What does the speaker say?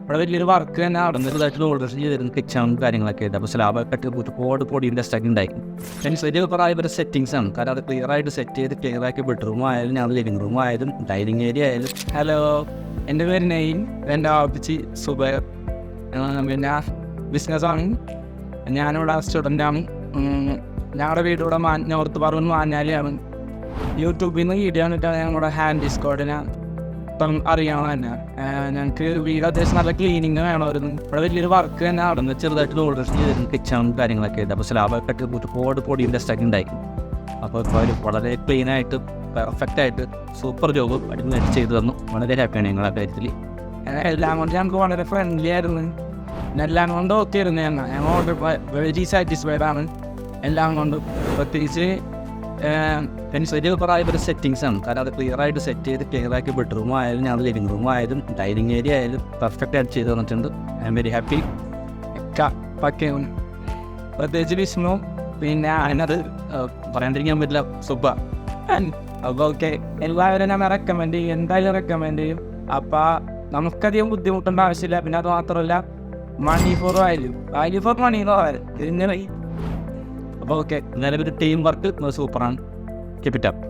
ഇവിടെ വലിയൊരു വർക്ക് തന്നെ നടന്നിട്ട് ഓൾറെഡി ചെയ്തിരുന്ന കിച്ചണും കാര്യങ്ങളൊക്കെ ആയിട്ട്. അപ്പോൾ സ്ലാബൊക്കെ ഇട്ട് ഒരുപാട് പൊടിയുടെ സ്റ്റക്ക് ഉണ്ടായിരിക്കും. വലിയ കുറേ ഇവരുടെ സെറ്റിങ്സ് ആണ്. കാരണം അത് ക്ലിയർ ആയിട്ട് സെറ്റ് ചെയ്ത് ക്ലിയർ ആക്കി ബെഡ്റൂം ആയാലും ഞാൻ ലിവിംഗ് റൂം ആയാലും ഡൈനിങ് ഏരിയ ആയാലും. ഹലോ, എൻ്റെ പേര് നെയിം, എൻ്റെ ആപ്പിച്ച് സുബൈർ. പിന്നെ ബിസിനസ്സാണ്. ഞാനിവിടെ സ്റ്റുഡൻ്റാണ്. ഞങ്ങളുടെ വീടിവിടെ നോർത്ത് പറവൂർ മാഞ്ഞാലിയാണ്. യൂട്യൂബിൽ നിന്ന് വീഡിയോ കണ്ടിട്ടാണ് ഞങ്ങളുടെ ഹാൻഡ് ഡിസ്കോഡിനെ ഇപ്പം അറിയാമോ തന്നെ. ഞങ്ങൾക്ക് വീട് അത്യാവശ്യം നല്ല ക്ലീനിങ് വേണമായിരുന്നു. ഇവിടെ വലിയൊരു വർക്ക് തന്നെ നടന്ന് ചെറുതായിട്ട് ഓൾറെഡി ചെയ്തിരുന്ന കിച്ചണും കാര്യങ്ങളൊക്കെ ആയിട്ട്. അപ്പോൾ സ്ലാബൊക്കെ ഇട്ട് ഒരുപാട് പൊടിയുടെ സ്റ്റക്ക് ഉണ്ടായിരിക്കും. അപ്പോൾ ഇപ്പോൾ വളരെ ക്ലീനായിട്ട് പെർഫെക്റ്റായിട്ട് സൂപ്പർ ജോബ് അടിപൊളിയായിട്ട് ചെയ്തു തന്നു. വളരെ ഹാപ്പിയാണ് ഞങ്ങൾ ആ കാര്യത്തിൽ. എല്ലാം കൊണ്ട് ഞങ്ങൾക്ക് വളരെ ഫ്രണ്ട്ലി ആയിരുന്നു. എല്ലാം കൊണ്ട് ഓക്കെ ആയിരുന്നു. ഞങ്ങൾ വെരി സാറ്റിസ്ഫൈഡ് ആണ് എല്ലാം കൊണ്ടും. പ്രത്യേകിച്ച് വലിയ കുറേ ഇവരുടെ സെറ്റിങ്സ് ആണ്. കാരണം അത് ക്ലിയർ ആയിട്ട് സെറ്റ് ചെയ്ത് ക്ലിയർ ആക്കി ബെഡ്റൂം ആയാലും ഞാൻ ലിവിംഗ് റൂം ആയാലും ഡൈനിങ് ഏരിയ ആയാലും പെർഫെക്റ്റ് ആയിട്ട് ചെയ്ത് തന്നിട്ടുണ്ട്. I am very happy. പക്കയാണ്. പ്രത്യേകിച്ച് വിഷ്ണു, പിന്നെ അതിനത് പറയാണ്ടിരിക്കാൻ പറ്റില്ല, സുബ. അപ്പോൾ ഓക്കെ, എല്ലാവരും ഞാൻ റെക്കമെൻഡ് ചെയ്യും, എന്തായാലും റെക്കമെൻഡ് ചെയ്യും. അപ്പോൾ നമുക്കധികം ബുദ്ധിമുട്ടേണ്ട ആവശ്യമില്ല. പിന്നെ അത് മാത്രമല്ല, മണി ഫോർ മണി എന്ന് പറയാം. ഇതിന് അപ്പോൾ ഓക്കെ, എന്തായാലും ഒരു ടീം വർക്ക് സൂപ്പറാണ്. Keep it up.